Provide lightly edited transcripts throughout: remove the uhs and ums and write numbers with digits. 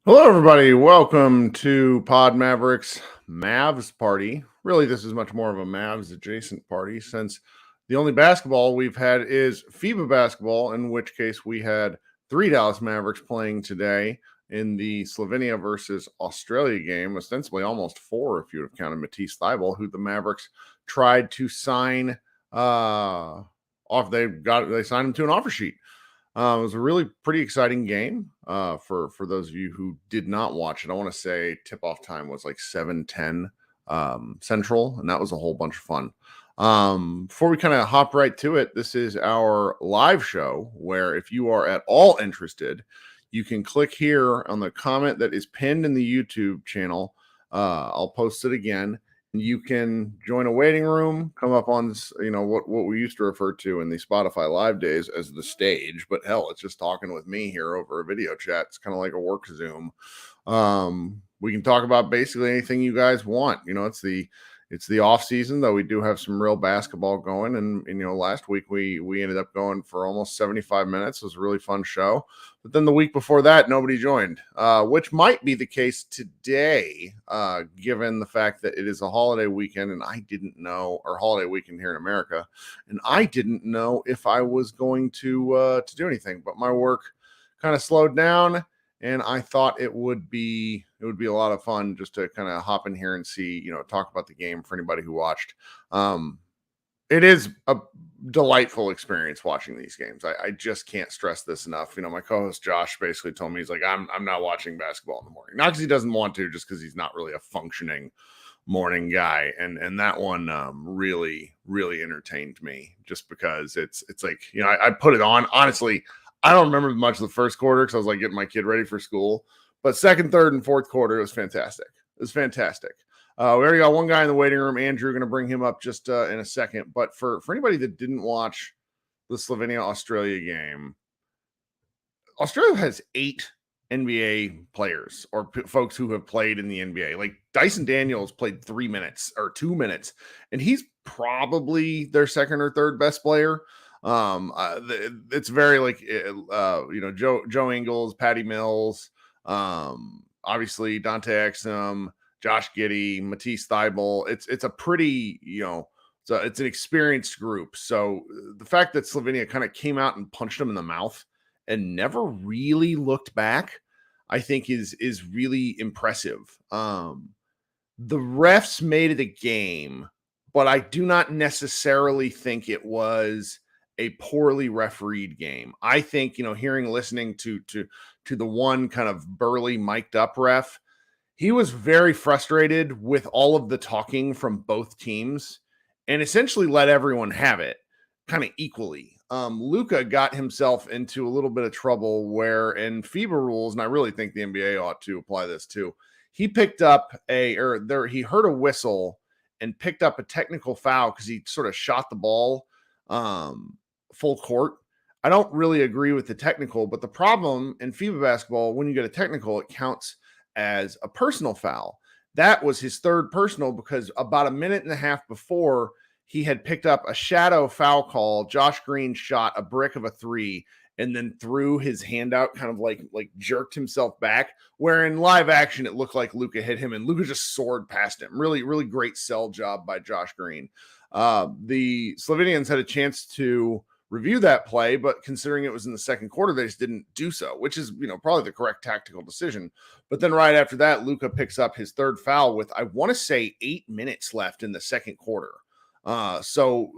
Hello, everybody. Welcome to Pod Mavericks Mavs party. Really, this is much more of a Mavs adjacent party since the only basketball we've had is FIBA basketball, in which case we had 3 Dallas Mavericks playing today in the Slovenia versus Australia game, ostensibly almost 4 if you would have counted Matisse Thybulle, who the Mavericks tried to sign off. They signed him to an offer sheet. It was a really pretty exciting game for those of you who did not watch it. I want to say tip-off time was like 7:10 Central, and that was a whole bunch of fun. Before we kind of hop right to it, this is our live show where if you are at all interested, you can click here on the comment that is pinned in the YouTube channel. I'll post it again. You can join a waiting room, come up on, what we used to refer to in the Spotify live days as the stage, but hell, it's just talking with me here over a video chat. It's kind of like a work Zoom. We can talk about basically anything you guys want. It's the off season, though we do have some real basketball going. And last week we ended up going for almost 75 minutes. It was a really fun show. But then the week before that, nobody joined, which might be the case today, given the fact that it is a holiday weekend and I didn't know, or holiday weekend here in America, and I didn't know if I was going to do anything. But my work kind of slowed down. And I thought it would be a lot of fun just to kind of hop in here and see, talk about the game for anybody who watched. It is a delightful experience watching these games. I just can't stress this enough. My co-host Josh basically told me, he's like, I'm not watching basketball in the morning. Not because he doesn't want to, just because he's not really a functioning morning guy. And that one really, really entertained me just because it's like, I put it on. Honestly, I don't remember much of the first quarter because I was like getting my kid ready for school. But second, third, and fourth quarter, it was fantastic. It was fantastic. We already got one guy in the waiting room. Andrew, going to bring him up just in a second. But for anybody that didn't watch the Slovenia-Australia game, Australia has 8 NBA players or folks who have played in the NBA. Like Dyson Daniels played 3 minutes or 2 minutes, and he's probably their second or third best player. It's very like Joe Ingles, Patty Mills, obviously Dante Exum, Josh Giddey, Matisse Thybulle. It's a pretty it's an experienced group. So the fact that Slovenia kind of came out and punched them in the mouth and never really looked back, I think is really impressive. The refs made it a game, but I do not necessarily think it was a poorly refereed game. I think, listening to the one kind of burly mic'd up ref, he was very frustrated with all of the talking from both teams and essentially let everyone have it kind of equally. Luka got himself into a little bit of trouble where in FIBA rules, and I really think the NBA ought to apply this too, he picked up he heard a whistle and picked up a technical foul because he sort of shot the ball full court. I don't really agree with the technical, but the problem in FIBA basketball, when you get a technical, it counts as a personal foul. That was his third personal because about a minute and a half before he had picked up a shadow foul call. Josh Green shot a brick of a 3 and then threw his hand out, kind of like jerked himself back, where in live action, it looked like Luka hit him and Luka just soared past him. Really, really great sell job by Josh Green. The Slovenians had a chance to review that play, but considering it was in the second quarter, they just didn't do so, which is, probably the correct tactical decision. But then right after that, Luka picks up his third foul with, I want to say 8 minutes left in the second quarter. So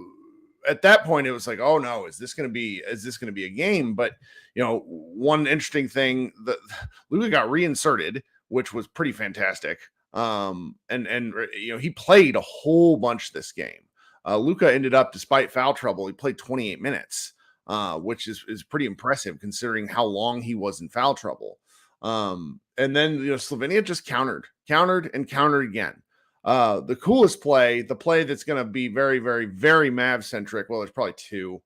at that point, it was like, oh no, is this going to be a game? But, one interesting thing that Luka got reinserted, which was pretty fantastic. And he played a whole bunch this game. Luka ended up, despite foul trouble, he played 28 minutes, which is pretty impressive considering how long he was in foul trouble. And then Slovenia just countered again. The coolest play, the play that's going to be very, very, very Mav centric. Well, there's probably two,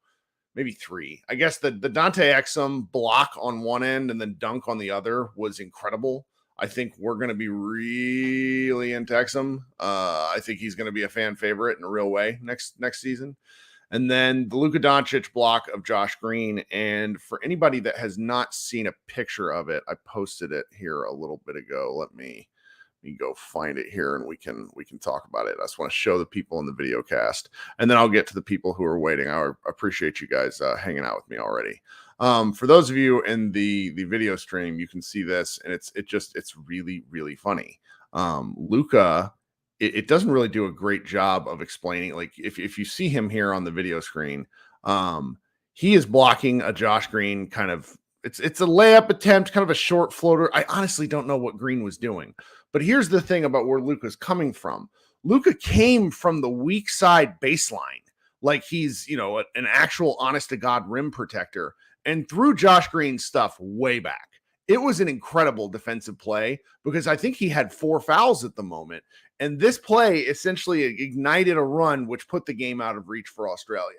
maybe three. I guess the Dante Exum block on one end and then dunk on the other was incredible. I think we're going to be really into Exum. I think he's going to be a fan favorite in a real way next season. And then the Luka Doncic block of Josh Green. And for anybody that has not seen a picture of it, I posted it here a little bit ago. Let me go find it here and we can talk about it. I just want to show the people in the video cast, and then I'll get to the people who are waiting. I appreciate you guys hanging out with me already. For those of you in the video stream, you can see this, and it's really, really funny. Luka, it doesn't really do a great job of explaining. Like if you see him here on the video screen, he is blocking a Josh Green kind of. It's a layup attempt, kind of a short floater. I honestly don't know what Green was doing. But here's the thing about where Luka's coming from. Luka came from the weak side baseline, like he's, an actual honest to God rim protector, and threw Josh Green's stuff way back. It was an incredible defensive play because I think he had 4 fouls at the moment. And this play essentially ignited a run, which put the game out of reach for Australia.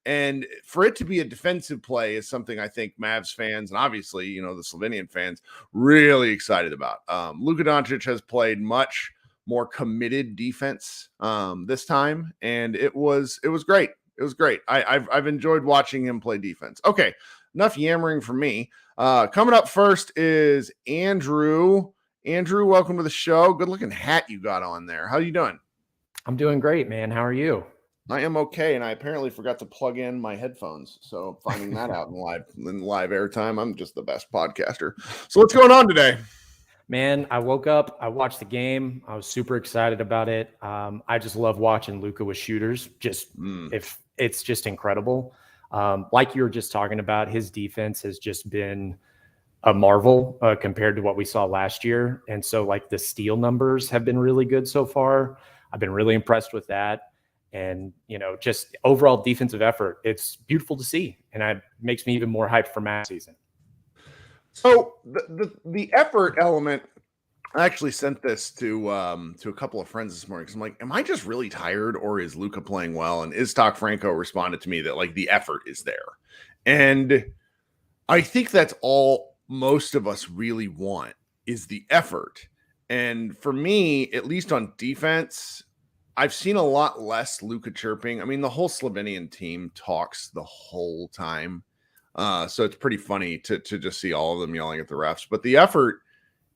And for it to be a defensive play is something I think Mavs fans and obviously, the Slovenian fans really excited about. Luka Doncic has played much more committed defense this time, and it was great. It was great. I've enjoyed watching him play defense. Okay, enough yammering from me. Coming up first is Andrew. Andrew, welcome to the show. Good looking hat you got on there. How you doing? I'm doing great, man. How are you? I am okay, and I apparently forgot to plug in my headphones. So finding that out in live airtime, I'm just the best podcaster. So what's going on today? Man, I woke up, I watched the game. I was super excited about it. I just love watching Luka with shooters. If it's just incredible. Like you were just talking about, his defense has just been a marvel compared to what we saw last year. And so like the steal numbers have been really good so far. I've been really impressed with that. And, just overall defensive effort. It's beautiful to see. And it makes me even more hyped for Mavs season. So the effort element, I actually sent this to a couple of friends this morning because I'm like, am I just really tired or is Luka playing well? And Iztok Franco responded to me that like the effort is there. And I think that's all most of us really want is the effort. And for me, at least on defense, I've seen a lot less Luka chirping. I mean, the whole Slovenian team talks the whole time. So it's pretty funny to just see all of them yelling at the refs. But the effort,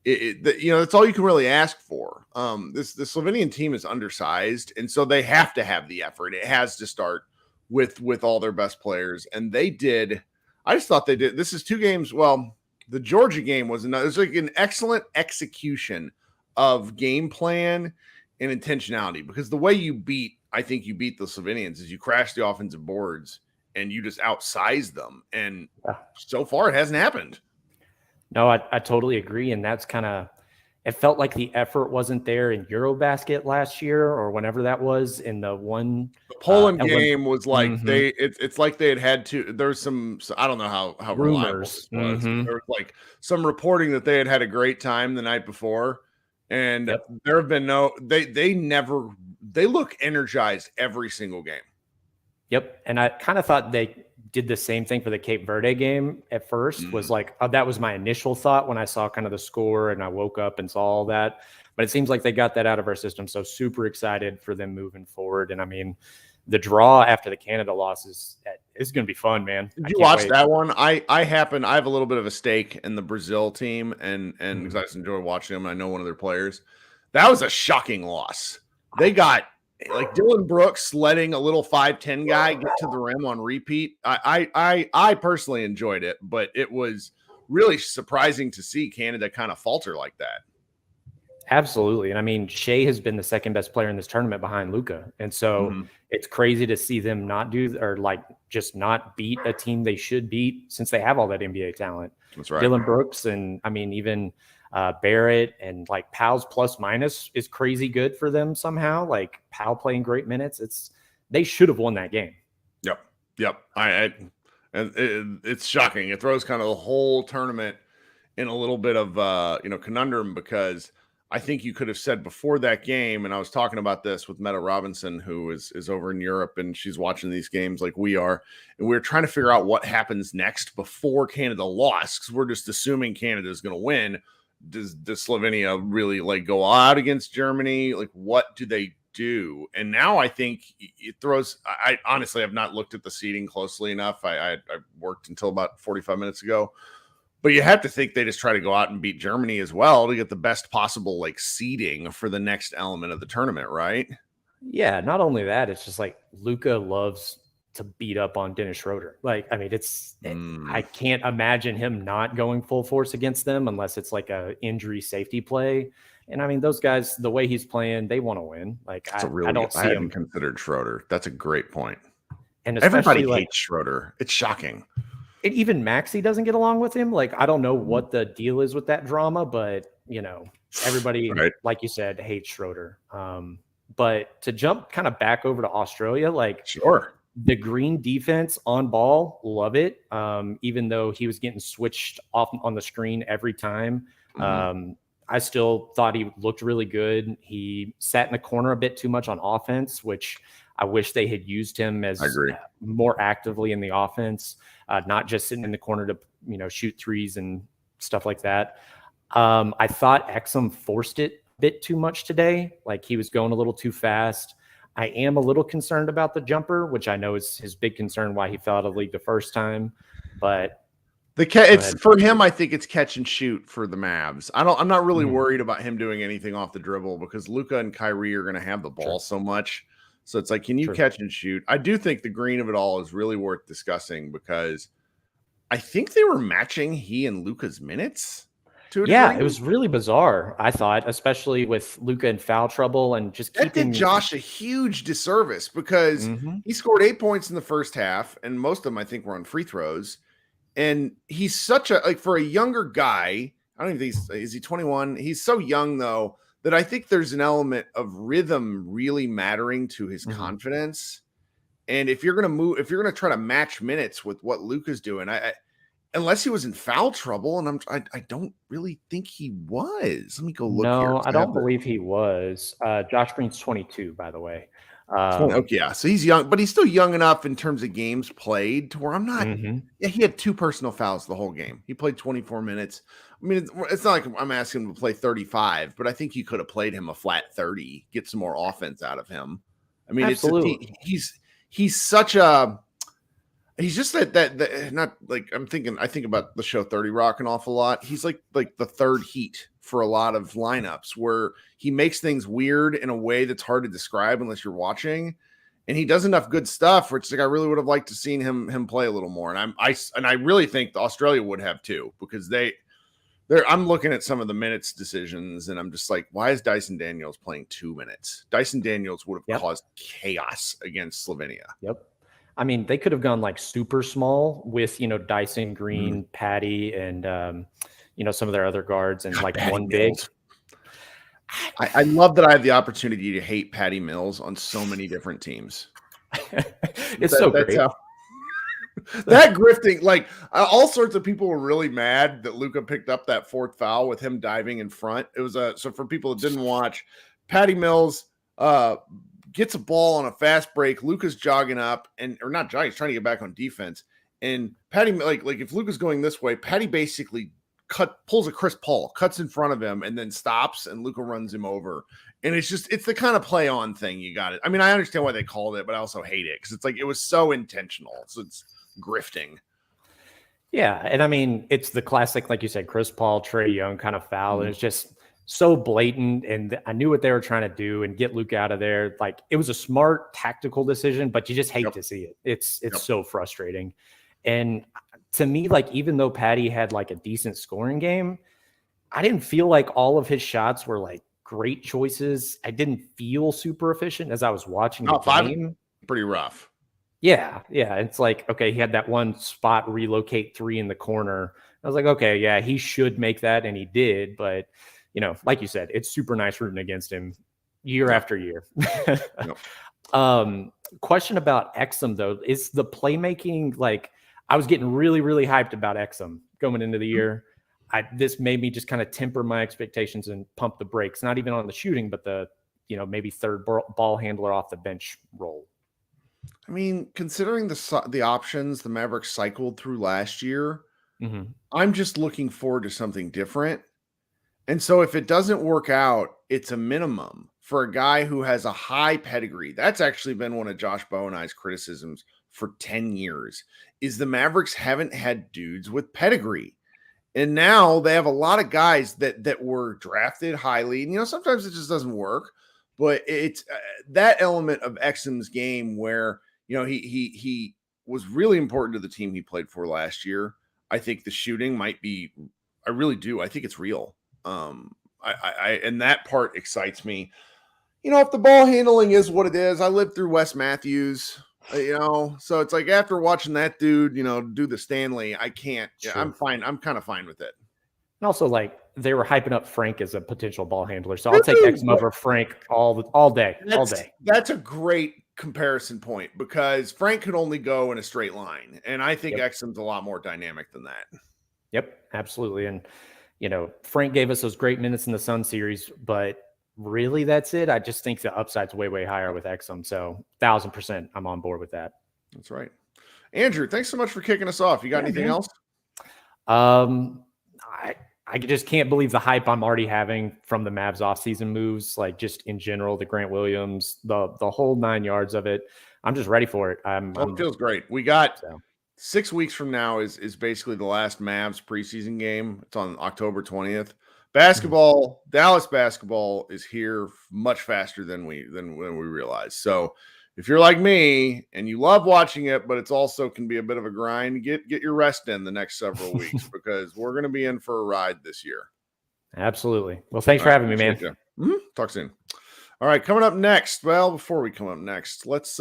that's all you can really ask for. The Slovenian team is undersized, and so they have to have the effort. It has to start with all their best players. And they did. I just thought they did. This is 2 games. Well, the Georgia game was like an excellent execution of game plan and intentionality, because the way I think you beat the Slovenians is you crash the offensive boards and you just outsize them. And so far it hasn't happened. No, I totally agree. And that's it felt like the effort wasn't there in Eurobasket last year or whenever that was in the Poland game was like it's like they had to, there's some, I don't know how rumors reliable this was. There was like some reporting that they had a great time the night before. And there have been they look energized every single game. Yep. And I kind of thought they did the same thing for the Cape Verde game at first. Was like, that was my initial thought when I saw kind of the score and I woke up and saw all that. But it seems like they got that out of our system. So super excited for them moving forward. And I mean, the draw after the Canada loss is going to be fun, man. Did you watch that one? I have a little bit of a stake in the Brazil team, and because I just enjoy watching them. And I know one of their players. That was a shocking loss. They got like Dylan Brooks letting a little 5'10" guy get to the rim on repeat. I personally enjoyed it, but it was really surprising to see Canada kind of falter like that. Absolutely. And I mean, Shea has been the second best player in this tournament behind Luka. And so it's crazy to see them not do, or like just not beat a team they should beat, since they have all that NBA talent. That's right. Dylan Brooks, and I mean, even Barrett, and like Powell's plus minus is crazy good for them somehow. Like Powell playing great minutes. They should have won that game. Yep. It's shocking. It throws kind of the whole tournament in a little bit of conundrum, because I think you could have said before that game, and I was talking about this with Meta Robinson, who is over in Europe, and she's watching these games like we are, and we're trying to figure out what happens next before Canada lost, because we're just assuming Canada is going to win. Does Slovenia really like go out against Germany? Like, what do they do? And now I think it throws. I honestly have not looked at the seeding closely enough. I worked until about 45 minutes ago. But you have to think they just try to go out and beat Germany as well to get the best possible like seeding for the next element of the tournament, right? Yeah, not only that, it's just like Luka loves to beat up on Dennis Schroeder. Like, I mean, I can't imagine him not going full force against them unless it's like a injury safety play. And I mean, those guys, the way he's playing, they want to win. Like, I don't see him. I hadn't considered Schroeder. That's a great point. And everybody hates Schroeder. It's shocking. Even Maxey doesn't get along with him. Like, I don't know what the deal is with that drama, but everybody, right, like you said, hates Schroeder. But to jump kind of back over to Australia, like, sure, the green defense on ball, love it. Even though he was getting switched off on the screen every time. I still thought he looked really good. He sat in the corner a bit too much on offense, which I wish they had used him as more actively in the offense, not just sitting in the corner to shoot threes and stuff like that. I thought Exum forced it a bit too much today. Like, he was going a little too fast. I am a little concerned about the jumper, which I know is his big concern why he fell out of the league the first time. But it's for him. I think it's catch and shoot for the Mavs. I'm not really worried about him doing anything off the dribble, because Luka and Kyrie are going to have the ball so much. So it's like, can you catch and shoot? I do think the green of it all is really worth discussing, because I think they were matching he and Luka's minutes. Yeah, it was really bizarre, I thought, especially with Luka in foul trouble and just keeping. That did Josh a huge disservice, because he scored 8 points in the first half, and most of them I think were on free throws. And he's such a, for a younger guy, I don't even think is he 21? He's so young though, that I think there's an element of rhythm really mattering to his confidence. And if you're going to try to match minutes with what Luka's doing, unless he was in foul trouble, and I don't really think he was. Let me go look here. No, I don't believe he was. Josh Green's 22, by the way. Yeah, so he's young, but he's still young enough in terms of games played to where I'm not. Yeah, he had 2 personal fouls the whole game. He played 24 minutes. I mean, it's not like I'm asking him to play 35, but I think you could have played him a flat 30, get some more offense out of him. I mean, absolutely. He's such a. He's just that not like I think about the show 30 Rock an awful lot. He's like the third Heat for a lot of lineups, where he makes things weird in a way that's hard to describe unless you're watching. And he does enough good stuff where it's like, I really would have liked to seen him play a little more. And I really think Australia would have too, because I'm looking at some of the minutes decisions, and I'm just like, why is Dyson Daniels playing 2 minutes? Dyson Daniels would have caused chaos against Slovenia. Yep. I mean, they could have gone like super small with, Dyson, Green, Patty, and, some of their other guards, and like one big. I love that I have the opportunity to hate Patty Mills on so many different teams. It's so great. That grifting, like all sorts of people were really mad that Luka picked up that 4th foul with him diving in front. It was so for people that didn't watch, Patty Mills gets a ball on a fast break. Luka's jogging up, or not jogging, he's trying to get back on defense. And Patty, like if Luka's going this way, Patty basically pulls a Chris Paul, cuts in front of him, and then stops, and Luka runs him over. And it's the kind of play on thing you got it. I mean, I understand why they called it, but I also hate it, because it's like it was so intentional. So it's grifting. Yeah, and I mean, it's the classic, like you said, Chris Paul, Trae Young kind of foul. And it's just so blatant, and I knew what they were trying to do and get Luka out of there. Like, it was a smart tactical decision, but you just hate to see it. It's so frustrating. And to me, like, even though Patty had like a decent scoring game, I didn't feel like all of his shots were like great choices. I didn't feel super efficient as I was watching the game. Pretty rough. Yeah. It's like, okay, he had that one spot relocate 3 in the corner. I was like, okay, yeah, he should make that, and he did. But, like you said, it's super nice rooting against him year after year. Question about Exum, though. Is the playmaking, like, I was getting really, really hyped about Exum going into the year. This made me just kind of temper my expectations and pump the brakes, not even on the shooting, but the, maybe third ball handler off the bench role. I mean, considering the options the Mavericks cycled through last year, I'm just looking forward to something different. And so if it doesn't work out, it's a minimum for a guy who has a high pedigree. That's actually been one of Josh Bowe and I's criticisms for 10 years, is the Mavericks haven't had dudes with pedigree. And now they have a lot of guys that were drafted highly. And, sometimes it just doesn't work. But it's that element of Exum's game where, he was really important to the team he played for last year. I think the shooting might be, I really do. I think it's real. And that part excites me. If the ball handling is what it is, I lived through Wes Matthews, so it's like after watching that dude, do the Stanley, I can't, sure. I'm fine. I'm kind of fine with it. And also, like, they were hyping up Frank as a potential ball handler. So I'll take Exum over Frank all day. That's a great comparison point because Frank could only go in a straight line. And I think Exum's a lot more dynamic than that. Yep, absolutely. And, Frank gave us those great minutes in the Sun series, but really that's it. I just think the upside's way, way higher with Exum. So 1,000% I'm on board with that. That's right. Andrew, thanks so much for kicking us off. You got anything else? I just can't believe the hype I'm already having from the Mavs offseason moves, like just in general, the Grant Williams, the whole 9 yards of it. I'm just ready for it. It feels great. We got 6 weeks from now is basically the last Mavs preseason game. It's on October 20th. Basketball, Dallas basketball is here much faster than we realize. So if you're like me and you love watching it, but it's also can be a bit of a grind, get your rest in the next several weeks because we're going to be in for a ride this year. Absolutely. Well, thanks for having me, man. Talk soon. All right, coming up next. Well, before we come up next, let's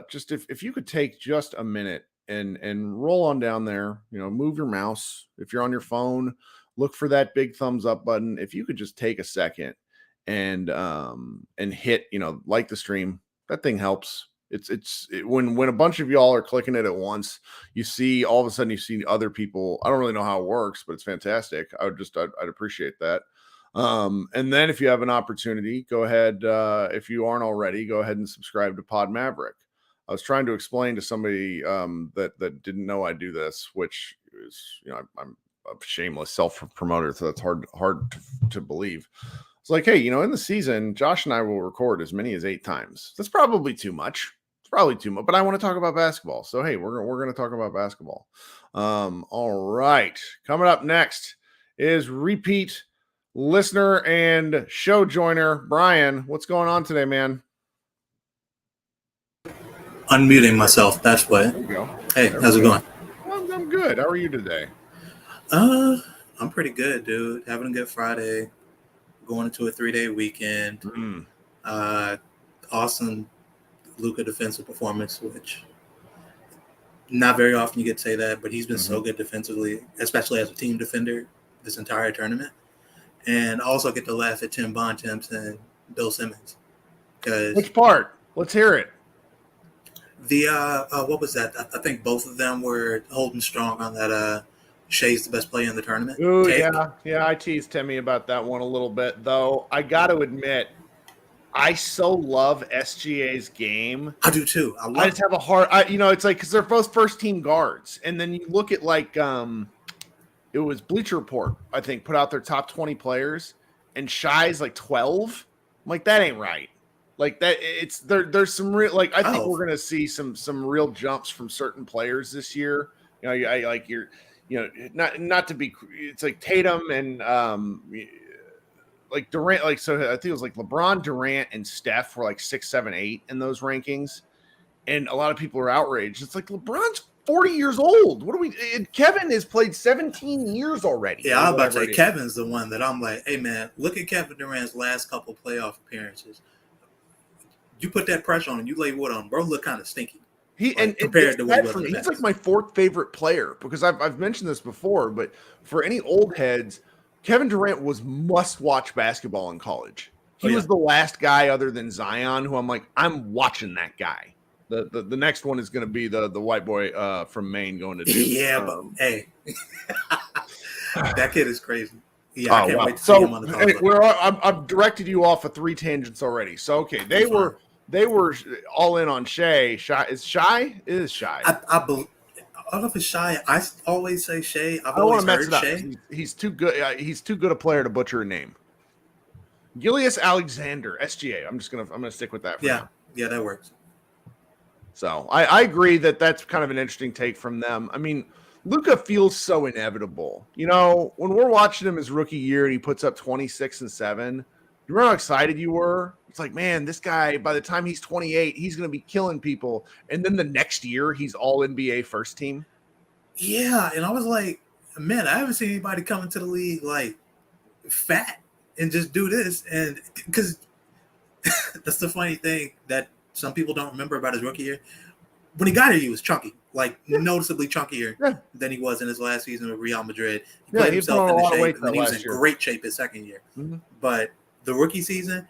just if you could take just a minute and roll on down there, move your mouse. If you're on your phone, look for that big thumbs up button. If you could just take a second and hit, like the stream. That thing helps. When a bunch of y'all are clicking it at once, you see all of a sudden you see other people. I don't really know how it works, but it's fantastic. I'd appreciate that. And then if you have an opportunity, go ahead. If you aren't already, go ahead and subscribe to Pod Maverick. I was trying to explain to somebody that didn't know I do this, which is, I'm a shameless self-promoter, so that's hard to believe. It's like, hey, in the season, Josh and I will record as many as 8 times. That's probably too much. It's probably too much, but I want to talk about basketball. So, hey, we're going to talk about basketball. All right. Coming up next is repeat listener and show joiner, Brian. What's going on today, man? Unmuting myself. That's what. There you go. Hey, how's it going? I'm good. How are you today? I'm pretty good, dude. Having a good Friday. Going into a 3-day weekend. Awesome Luka defensive performance, which not very often you get to say that, but he's been so good defensively, especially as a team defender this entire tournament. And also get to laugh at Tim Bontemps and Bill Simmons. Which part? Let's hear it. The what was that? I think both of them were holding strong on that Shea's the best player in the tournament. Ooh, yeah. I teased Timmy about that one a little bit, though. I got to admit, I so love SGA's game. I do too. I just have a hard, it's like because they're both first team guards, and then you look at like it was Bleacher Report, I think, put out their top 20 players, and Shai's like 12. I'm like, that ain't right. Like that, there's some real I think we're gonna see some real jumps from certain players this year. Not to be, it's like Tatum and like Durant, so I think it was like LeBron, Durant, and Steph were like 6, 7, 8 in those rankings, and a lot of people are outraged. It's like LeBron's 40 years old. Kevin has played 17 years already. Yeah, I was about to say, Kevin's the one that I'm like, hey, man, look at Kevin Durant's last couple playoff appearances. You put that pressure on him, you lay wood on him, bro, look kind of stinky. Compared to what he was in the he's like my fourth favorite player because I've mentioned this before, but for any old heads, Kevin Durant was must-watch basketball in college. He was the last guy other than Zion who I'm watching that guy. The next one is going to be the white boy from Maine going to Duke. Yeah, but hey, that kid is crazy. Yeah, I can't wait to see him on the top. I've directed you off of 3 tangents already. So okay, they were all in on Shai. It is Shai. I don't know if it's Shai. I always say Shai. I don't want to mess it up. He's too good. He's too good a player to butcher a name. Gilius Alexander, SGA. I'm gonna stick with that. Yeah, that works. So I agree that's kind of an interesting take from them. I mean, Luka feels so inevitable. You know, when we're watching him his rookie year and he puts up 26 and 7, you remember how excited you were? It's like, man, this guy, by the time he's 28, he's going to be killing people. And then the next year, he's all NBA first team. Yeah, and I was like, man, I haven't seen anybody come into the league like fat and just do this. And because that's the funny thing that some people don't remember about his rookie year. When he got here, he was chunky, noticeably chunkier than he was in his last season with Real Madrid. He put himself into shape, and he was in great shape his second year. Mm-hmm. But the rookie season,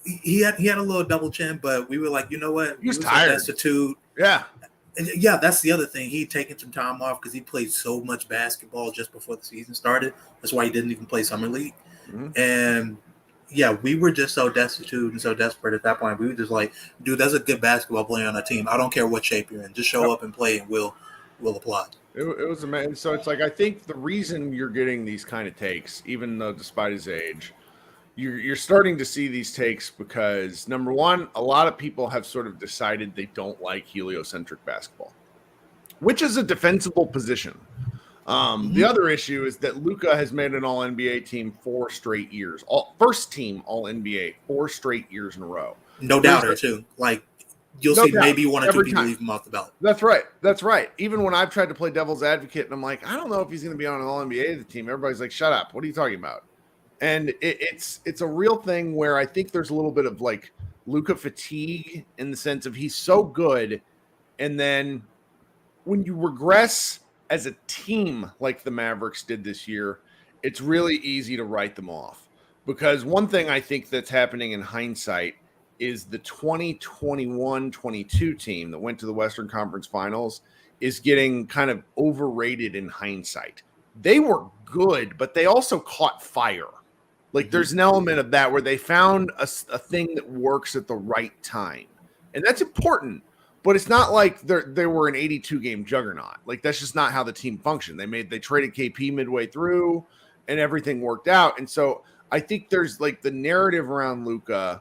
he had a little double chin, but we were like, you know what? He was tired. Destitute. Yeah. And yeah, that's the other thing. He'd taken some time off because he played so much basketball just before the season started. That's why he didn't even play Summer League. Mm-hmm. And yeah, we were just so destitute and so desperate at that point. We were just like, dude, that's a good basketball player on our team. I don't care what shape you're in. Just show up and play and we'll apply. It was amazing. So it's like, I think the reason you're getting these kind of takes, even though despite his age, you're starting to see these takes because, number one, a lot of people have sort of decided they don't like heliocentric basketball, which is a defensible position. The other issue is that Luka has made an All-NBA team 4 straight years. First team All-NBA 4 straight years in a row. No doubter, too. Like, you'll see maybe one or two people leave him off the ballot. That's right. Even when I've tried to play devil's advocate, and I'm like, I don't know if he's going to be on an All-NBA team. Everybody's like, shut up. What are you talking about? And it's a real thing where I think there's a little bit of, like, Luka fatigue in the sense of he's so good, and then when you regress – as a team like the Mavericks did this year, it's really easy to write them off. Because one thing I think that's happening in hindsight is the 2021-22 team that went to the Western Conference Finals is getting kind of overrated in hindsight. They were good, but they also caught fire. Like there's an element of that where they found a thing that works at the right time. And that's important. But it's not like they were an 82-game juggernaut. Like that's just not how the team functioned. They traded KP midway through, and everything worked out. And so I think there's like the narrative around Luka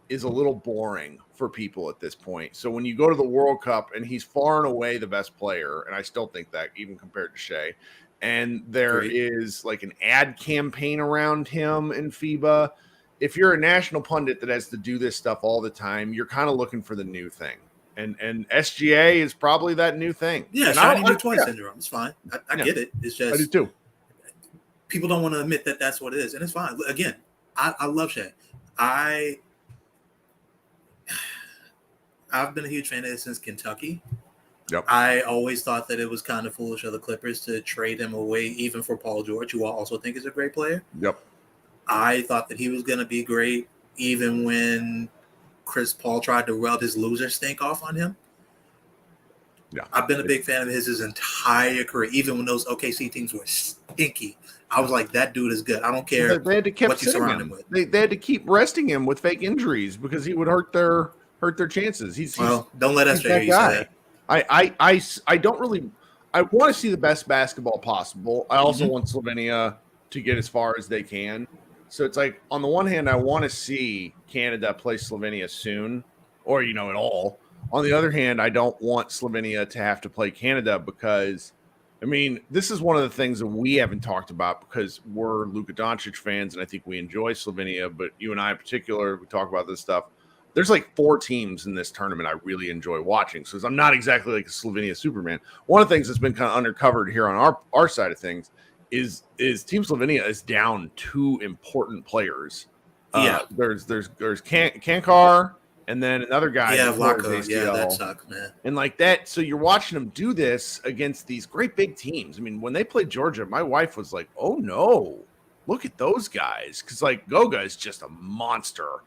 is a little boring for people at this point. So when you go to the World Cup and he's far and away the best player, and I still think that even compared to Shai, and there is like an ad campaign around him in FIBA. If you're a national pundit that has to do this stuff all the time, you're kind of looking for the new thing. And SGA is probably that new thing. Yeah, shiny new toy syndrome. It's fine. I get it. It's just I do too. People don't want to admit that that's what it is, and it's fine. Again, I love Shai. I've been a huge fan of it since Kentucky. Yep. I always thought that it was kind of foolish of the Clippers to trade him away, even for Paul George, who I also think is a great player. Yep. I thought that he was going to be great, even when Chris Paul tried to rub his loser stink off on him. Yeah, I've been a big fan of his entire career, even when those OKC teams were stinky. I was like, that dude is good. I don't care they had to keep what you surround him with. They had to keep resting him with fake injuries because he would hurt their chances. Don't let us hear you say that. I don't really. I want to see the best basketball possible. I also want Slovenia to get as far as they can. So it's like, on the one hand, I want to see Canada play Slovenia soon, or, at all. On the other hand, I don't want Slovenia to have to play Canada because, this is one of the things that we haven't talked about because we're Luka Doncic fans, and I think we enjoy Slovenia, but you and I in particular, we talk about this stuff. there's like 4 teams in this tournament I really enjoy watching. So I'm not exactly like a Slovenia Superman. One of the things that's been kind of undercovered here on our side of things is Team Slovenia is down 2 important players. There's Kankar and then another guy. Yeah, Vlaco. Yeah, that sucks, man. And like that, so you're watching them do this against these great big teams. I mean, when they played Georgia, my wife was like, "Oh no, look at those guys," because like Goga is just a monster,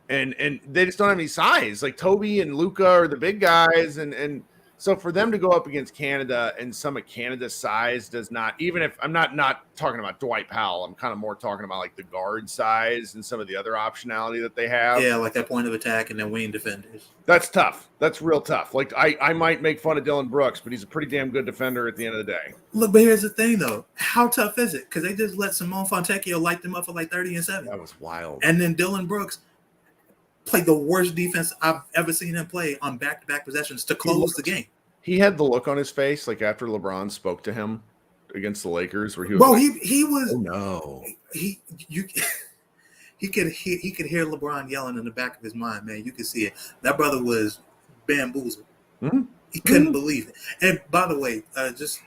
and they just don't have any size. Like Toby and Luka are the big guys, and so for them to go up against Canada and some of Canada's size does not, even if I'm not talking about Dwight Powell, I'm kind of more talking about like the guard size and some of the other optionality that they have. Yeah, like that point of attack and then wing defenders. That's tough. That's real tough. Like I might make fun of Dylan Brooks, but he's a pretty damn good defender at the end of the day. Look, but here's the thing though. How tough is it? Because they just let Simone Fontecchio light them up for like 30 and 7. That was wild. And then Dylan Brooks played the worst defense I've ever seen him play on back-to-back possessions to close the game. He had the look on his face like after LeBron spoke to him against the Lakers, where he was. Bro, like, he was. Oh no. He could hear LeBron yelling in the back of his mind, man. You could see it. That brother was bamboozled. Mm-hmm. He couldn't believe it. And by the way, just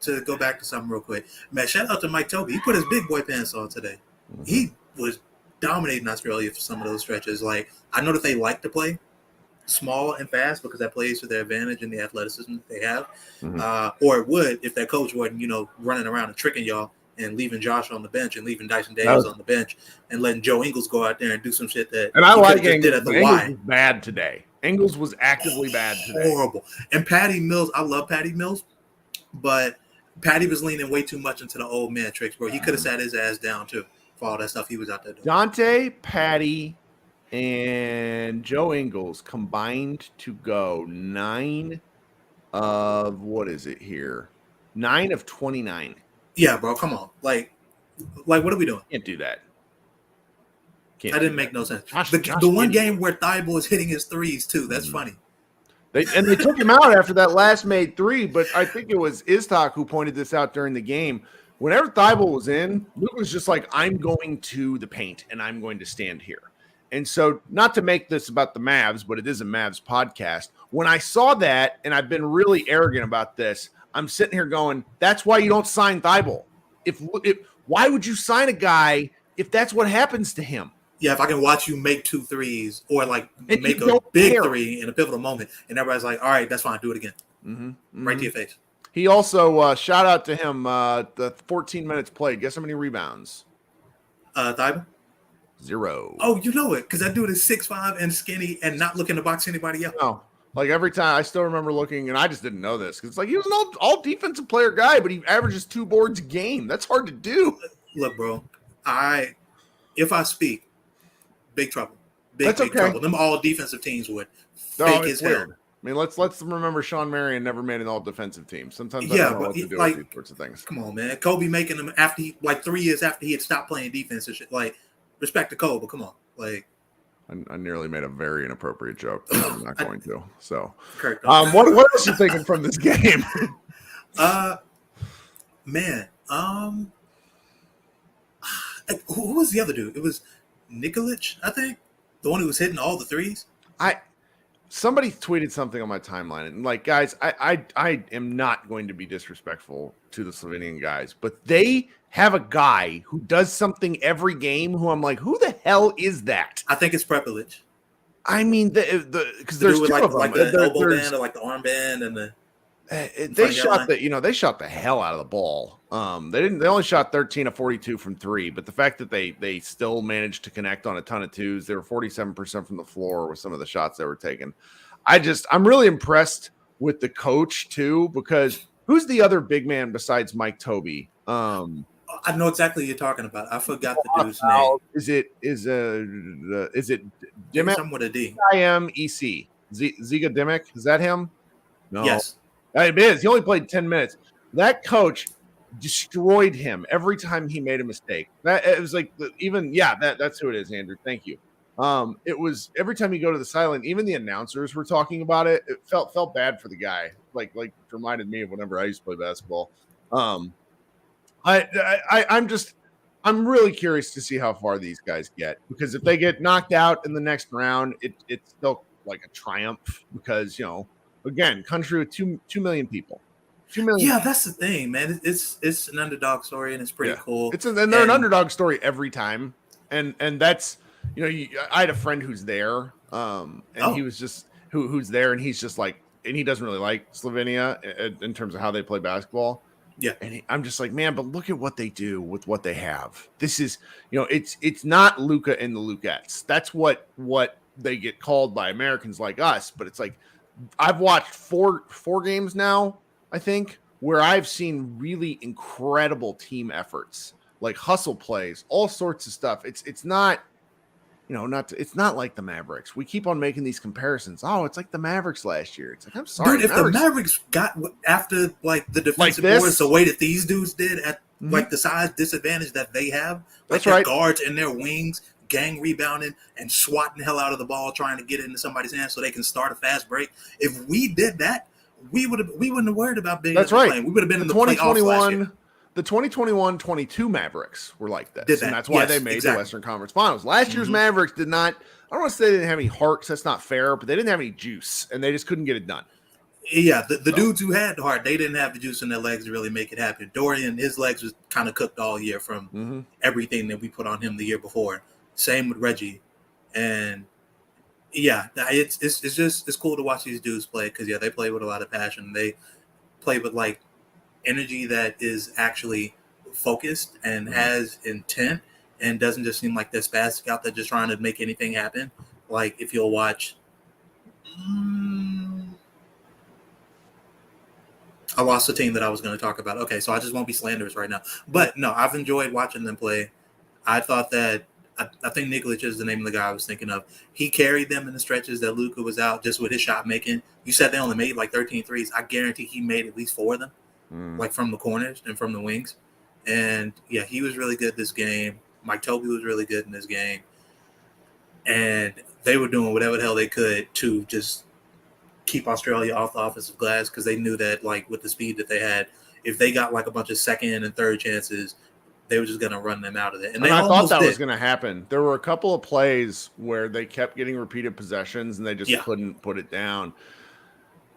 to go back to something real quick, man, shout out to Mike Toby. He put his big boy pants on today. Mm-hmm. He was dominating Australia for some of those stretches. Like, I know that they like to play small and fast because that plays to their advantage in the athleticism that they have. Mm-hmm. Or it would if their coach wasn't, running around and tricking y'all and leaving Josh on the bench and leaving Dyson Davis on the bench and letting Joe Ingles go out there and do some shit that. And I like Ingles. Did at the Ingles was bad today. Ingles was actively bad today. Horrible. And Patty Mills, I love Patty Mills, but Patty was leaning way too much into the old man tricks, bro. He could have sat his ass down too for all that stuff he was out there doing. Dante, Patty, and Joe Ingles combined to go 9 of what is it here? 9 of 29. Yeah, bro, come on. Like what are we doing? Can't do that. That didn't make no sense. The one game where Thibault is hitting his threes too. That's funny. They took him out after that last made 3, but I think it was Istok who pointed this out during the game. Whenever Thibault was in, Luke was just like, I'm going to the paint and I'm going to stand here. And so, not to make this about the Mavs, but it is a Mavs podcast. When I saw that, and I've been really arrogant about this, I'm sitting here going, that's why you don't sign Thibault. Why would you sign a guy if that's what happens to him? Yeah, if I can watch you make 2 threes or like make a big 3 in a pivotal moment, and everybody's like, all right, that's fine, do it again. Mm-hmm. Right to your face. He also, shout out to him, the 14 minutes played. Guess how many rebounds? Thibault? 0. Oh, you know it, because that dude is 6'5" and skinny and not looking to box anybody else. No. Like every time, I still remember looking, and I just didn't know this, because it's like he was an all defensive player guy, but he averages 2 boards a game. That's hard to do. Look, bro, if I speak, big trouble. Big okay. trouble. Them all defensive teams would fake as hell. I mean, let's remember Sean Marion never made an all defensive team. Sometimes I don't know what to do with these sorts of things. Come on, man. Kobe making them after 3 years after he had stopped playing defense and shit. Like, respect to Kobe, but come on. Like, I nearly made a very inappropriate joke, but I'm not going to. So, Kirk, what else are you thinking from this game? Man, who was the other dude? It was Nikolic, I think, the one who was hitting all the threes. Somebody tweeted something on my timeline, and like, guys, I am not going to be disrespectful to the Slovenian guys, but they have a guy who does something every game who I'm like, who the hell is that? I think it's Prepelic. I mean, because there's two of them. Like the elbow band or like the arm band and the. They shot the hell out of the ball. They only shot 13 of 42 from 3, but the fact that they still managed to connect on a ton of 2s, they were 47% from the floor with some of the shots they were taking. I'm really impressed with the coach too, because who's the other big man besides Mike Toby? I know exactly what you're talking about. I forgot the dude's name. Is it Dimmick? Something with a D. IMEC. Ziga Dimmick. Is that him? No. Yes. It is. He only played 10 minutes. That coach destroyed him every time he made a mistake. It was like that's who it is, Andrew. Thank you. It was every time you go to the sideline, even the announcers were talking about it. It felt bad for the guy. Like reminded me of whenever I used to play basketball. I'm just I'm really curious to see how far these guys get, because if they get knocked out in the next round, it's still like a triumph, because again, country with 2 million people, 2 million. Yeah, that's the thing, man. It's an underdog story and it's pretty cool. And they're an underdog story every time, and that's I had a friend who's there, he was just who's there, and he's just like, and he doesn't really like Slovenia in terms of how they play basketball. Yeah. And I'm just like, man, but look at what they do with what they have. This is, it's not Luka and the Lukettes. That's what they get called by Americans like us. But it's like, I've watched four games now, I think, where I've seen really incredible team efforts, like hustle plays, all sorts of stuff. It's not, it's not like the Mavericks. We keep on making these comparisons. Oh, it's like the Mavericks last year. It's like, I'm sorry, dude. If the Mavericks got after like the defensive like boards the way that these dudes did at like the size disadvantage that they have, like that's right, guards and their wings gang rebounding and swatting the hell out of the ball, trying to get it into somebody's hands so they can start a fast break. If we did that, we wouldn't have worried about being. That's right. Playing. We would have been in the 2021. The 2021-22 Mavericks were like this, and that's why they made the Western Conference Finals. Last year's Mavericks did not. I don't want to say they didn't have any heart, because that's not fair, but they didn't have any juice, and they just couldn't get it done. Yeah, the dudes who had the heart, they didn't have the juice in their legs to really make it happen. Dorian, his legs was kind of cooked all year from everything that we put on him the year before. Same with Reggie, and yeah, it's cool to watch these dudes play, because they play with a lot of passion. They play with like energy that is actually focused and has intent, and doesn't just seem like they're spastic out there just trying to make anything happen. Like if you'll watch, I lost the team that I was going to talk about. Okay, so I just won't be slanderous right now. But no, I've enjoyed watching them play. I thought that I think Nikolic is the name of the guy I was thinking of. He carried them in the stretches that Luka was out, just with his shot making. You said they only made like 13 threes. I guarantee he made at least 4 of them, like from the corners and from the wings. And yeah, he was really good this game. Mike Tobey was really good in this game. And they were doing whatever the hell they could to just keep Australia off the offensive glass, because they knew that, like, with the speed that they had, if they got like a bunch of second and third chances, they were just going to run them out of it. And I thought that was going to happen. There were a couple of plays where they kept getting repeated possessions, and they just couldn't put it down.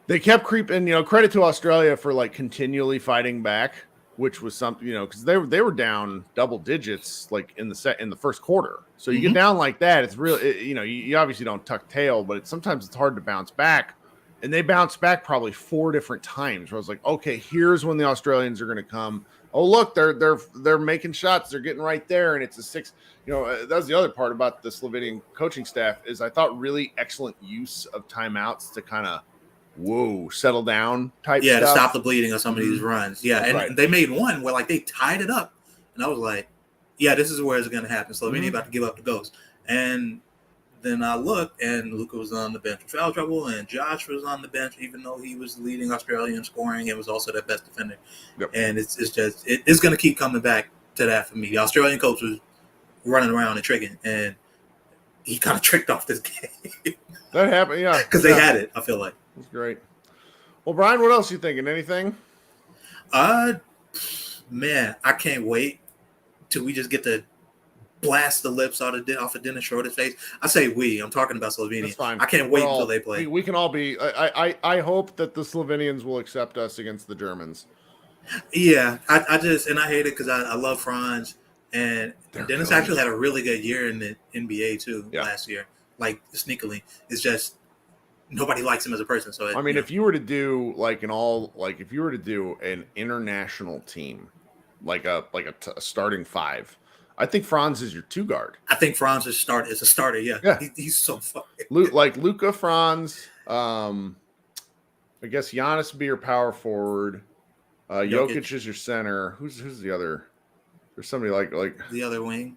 They kept creeping, credit to Australia for like continually fighting back, which was something, because they were down double digits like in the first quarter. So you get down like that, it's real. You obviously don't tuck tail, but sometimes it's hard to bounce back. And they bounced back probably 4 different times. Where I was like, okay, here's when the Australians are going to come. Oh, look, they're making shots. They're getting right there, and it's a 6. That was the other part about the Slovenian coaching staff, is I thought really excellent use of timeouts to kind of settle down type stuff. To stop the bleeding of some of these runs. Yeah, and they made one where like they tied it up, and I was like, yeah, this is where it's going to happen. Slovenia about to give up the ghost. And then I looked, and Luka was on the bench with foul trouble, and Josh was on the bench, even though he was leading Australia in scoring and was also their best defender. Yep. And it's going to keep coming back to that for me. The Australian coach was running around and tricking, and he kind of tricked off this game. That happened, yeah. Because they had it, I feel like. That's great. Well, Brian, what else are you thinking? Anything? Man, I can't wait till we just get to blast the lips off of Dennis Schroeder's face. I say we. I'm talking about Slovenia. That's fine. I can't wait until they play. We can all be. I hope that the Slovenians will accept us against the Germans. Yeah, I hate it because I love Franz, and Dennis actually had a really good year in the NBA too last year. Like sneakily, it's just nobody likes him as a person. So if you were to do if you were to do an international team, like a starting 5. I think Franz is your 2 guard. I think Franz is a starter. Yeah. He's so funny. Like Luka, Franz. I guess Giannis would be your power forward. Jokic is your center. Who's the other? There's somebody like the other wing.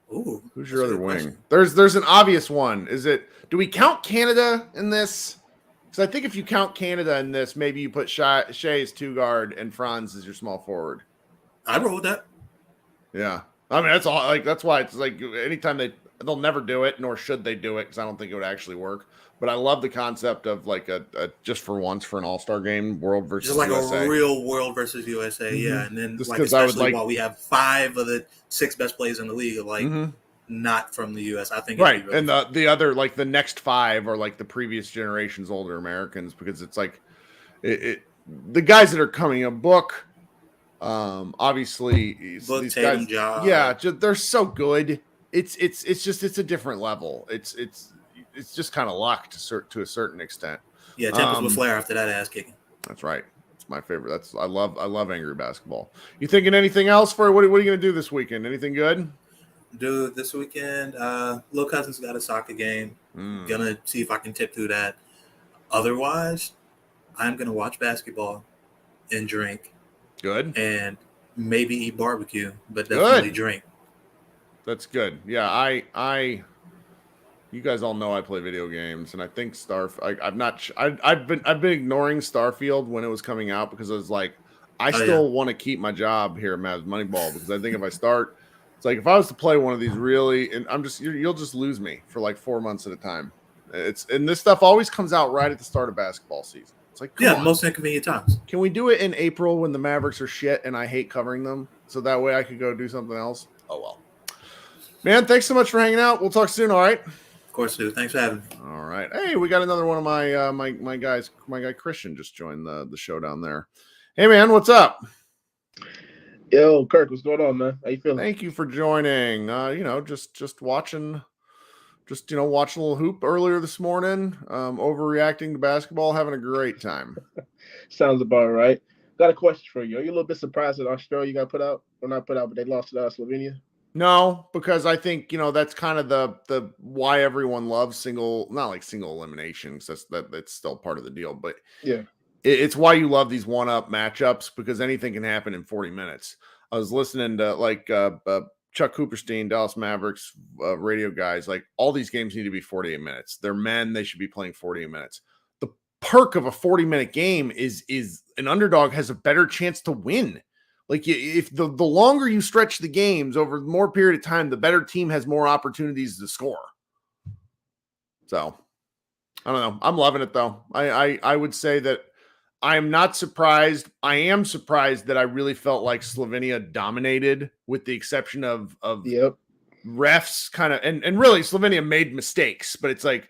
Who's your other wing? There's an obvious one. Do we count Canada in this? Because I think if you count Canada in this, maybe you put Shea as 2 guard and Franz as your small forward. I'd roll with that. Yeah, I mean that's all. Like that's why it's like anytime They'll never do it, nor should they do it, because I don't think it would actually work. But I love the concept of like a just for once for an all-star game, world versus just like USA. a real world versus USA, yeah. And then Just like 'cause I would especially like- while we have 5 of the 6 best players in the league, are like not from the US. I think it'd Right, be really and fun. the other like the next 5 are like the previous generation's older Americans, because it's like the guys that are coming a book, obviously Book, these Tatum, guys, Ja. yeah, they're so good. It's just a different level. It's just kind of luck to a certain extent. Yeah, Tempest with Flair after that ass kicking. That's right. It's my favorite. I love angry basketball. You thinking anything else for what are you going to do this weekend? Anything good? Dude, this weekend, Lil Cousin's got a soccer game. Gonna see if I can tip through that. Otherwise, I'm gonna watch basketball and drink Good. and maybe eat barbecue, but definitely drink. That's good. Yeah, you guys all know I play video games, and I think I've been ignoring Starfield when it was coming out, because I was like, I still want to keep my job here at Mavs Moneyball, because I think if I start, it's like if I was to play one of these really, and you'll just lose me for like 4 months at a time. And this stuff always comes out right at the start of basketball season. It's like, come on. Most inconvenient times. Can we do it in April when the Mavericks are shit and I hate covering them, so that way I could go do something else? Oh well. Man, thanks so much for hanging out. We'll talk soon, all right? Of course, dude. Thanks for having me. All right. Hey, we got another one of my my guys. My guy Christian just joined the show down there. Hey, man, what's up? Yo, Kirk, what's going on, man? How you feeling? Thank you for joining. Just watching, watching a little hoop earlier this morning. Overreacting to basketball, having a great time. Sounds about right. Got a question for you. Are you a little bit surprised that Australia got put out? Or not put out, but they lost to Slovenia? No, because I think, that's kind of the why everyone loves not like single elimination, because that's still part of the deal, but yeah, it's why you love these one-up matchups, because anything can happen in 40 minutes. I was listening to Chuck Cooperstein, Dallas Mavericks radio guys, like all these games need to be 48 minutes. They're men, they should be playing 48 minutes. The perk of a 40-minute game is an underdog has a better chance to win. Like if the longer you stretch the games over more period of time, the better team has more opportunities to score. So I don't know. I'm loving it though. I would say that I'm not surprised. I am surprised that I really felt like Slovenia dominated, with the exception of refs kind of, and really Slovenia made mistakes, but it's like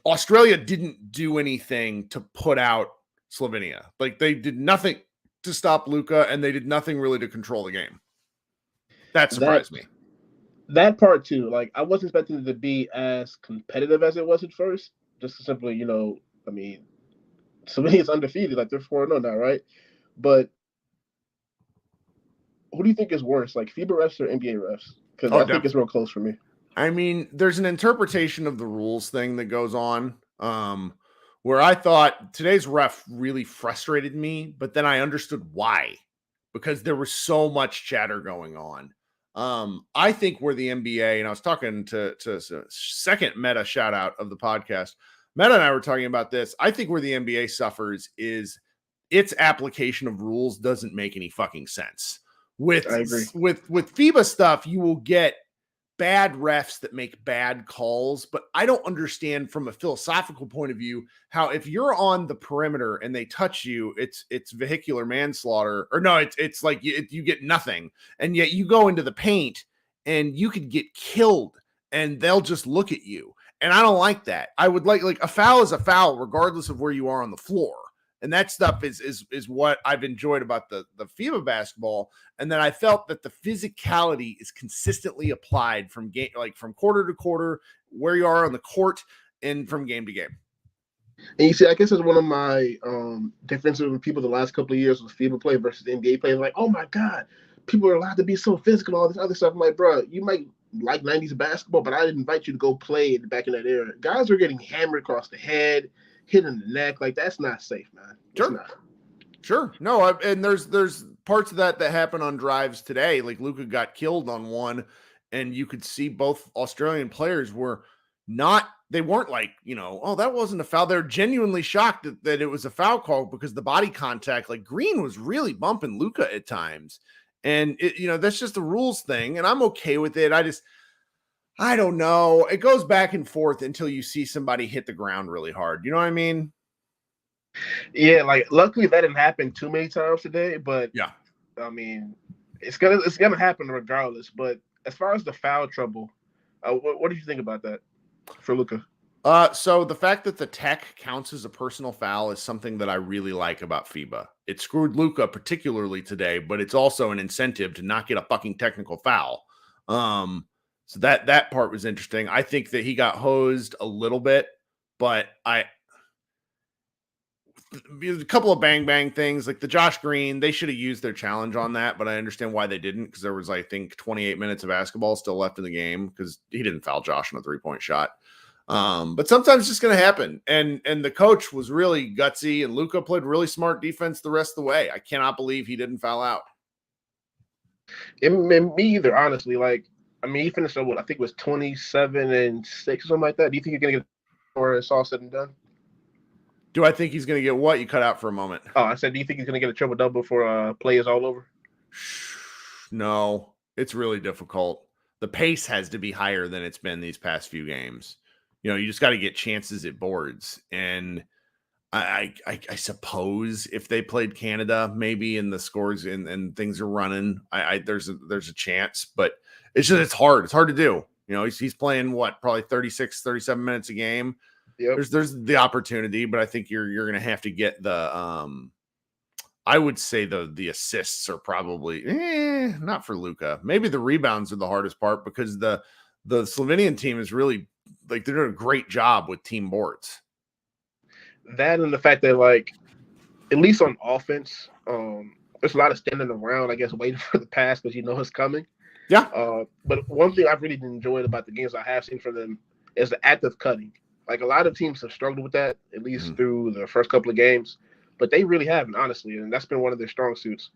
Australia didn't do anything to put out Slovenia. Like they did nothing to stop Luka, and they did nothing really to control the game. That surprised me. That part too. Like I wasn't expecting it to be as competitive as it was at first. Just simply, Slovenia's undefeated. Like they're 4-0 now, right? But who do you think is worse, like FIBA refs or NBA refs? Because I think it's real close for me. I mean, there's an interpretation of the rules thing that goes on. Where I thought today's ref really frustrated me, but then I understood why, because there was so much chatter going on. I think we're the NBA, and I was talking to second Meta shout out of the podcast. Meta and I were talking about this. I think where the NBA suffers is its application of rules doesn't make any fucking sense. With FIBA stuff, you will get bad refs that make bad calls, but I don't understand from a philosophical point of view how if you're on the perimeter and they touch you, it's vehicular manslaughter, or no, it's like you get nothing, and yet you go into the paint and you could get killed and they'll just look at you, and I don't like that. I would like a foul is a foul regardless of where you are on the floor. And that stuff is what I've enjoyed about the FIBA basketball. And then I felt that the physicality is consistently applied from game, like from quarter to quarter, where you are on the court, and from game to game. And you see, I guess it's one of my differences with people the last couple of years with FIBA play versus NBA play. Like, oh my God, people are allowed to be so physical, all this other stuff. I'm like, bro, you might like 90s basketball, but I didn't invite you to go play back in that era. Guys were getting hammered across the head, hit in the neck. Like, that's not safe, man. Sure. No, and there's parts of that happen on drives today. Like Luka got killed on one, and you could see both Australian players were not, they weren't like, oh, that wasn't a foul. They're genuinely shocked that it was a foul call because the body contact, like Green was really bumping Luka at times. And that's just the rules thing. And I'm okay with it. I I don't know. It goes back and forth until you see somebody hit the ground really hard. You know what I mean? Yeah, like luckily that didn't happen too many times today, but yeah, I mean, it's gonna happen regardless. But as far as the foul trouble, what did you think about that for Luka? So the fact that the tech counts as a personal foul is something that I really like about FIBA. It screwed Luka particularly today, but it's also an incentive to not get a fucking technical foul. So that part was interesting. I think that he got hosed a little bit, but a couple of bang things like the Josh Green, they should have used their challenge on that, but I understand why they didn't because there was, I think, 28 minutes of basketball still left in the game because he didn't foul Josh on a 3-point shot. But sometimes it's just going to happen. And the coach was really gutsy, and Luka played really smart defense the rest of the way. I cannot believe he didn't foul out. Me either, honestly. Like, I mean, he finished on what I think was 27-6 or something like that. Do you think you're going to get or it's all said and done? Do I think he's going to get what? You cut out for a moment. Oh, I said, do you think he's going to get a triple-double before play is all over? No, it's really difficult. The pace has to be higher than it's been these past few games. You know, you just got to get chances at boards. And I suppose if they played Canada, maybe in the scores and things are running, there's a chance, but it's hard. It's hard to do. You know, he's playing probably 36, 37 minutes a game. Yep. There's the opportunity, but I think you're going to have to get the I would say the assists are probably not for Luka. Maybe the rebounds are the hardest part because the Slovenian team is really like they're doing a great job with team boards. That and the fact that, like, at least on offense, there's a lot of standing around, I guess, waiting for the pass because you know it's coming. Yeah. But one thing I've really enjoyed about the games I have seen from them is the active cutting. Like, a lot of teams have struggled with that, at least through the first couple of games, but they really haven't, honestly, and that's been one of their strong suits.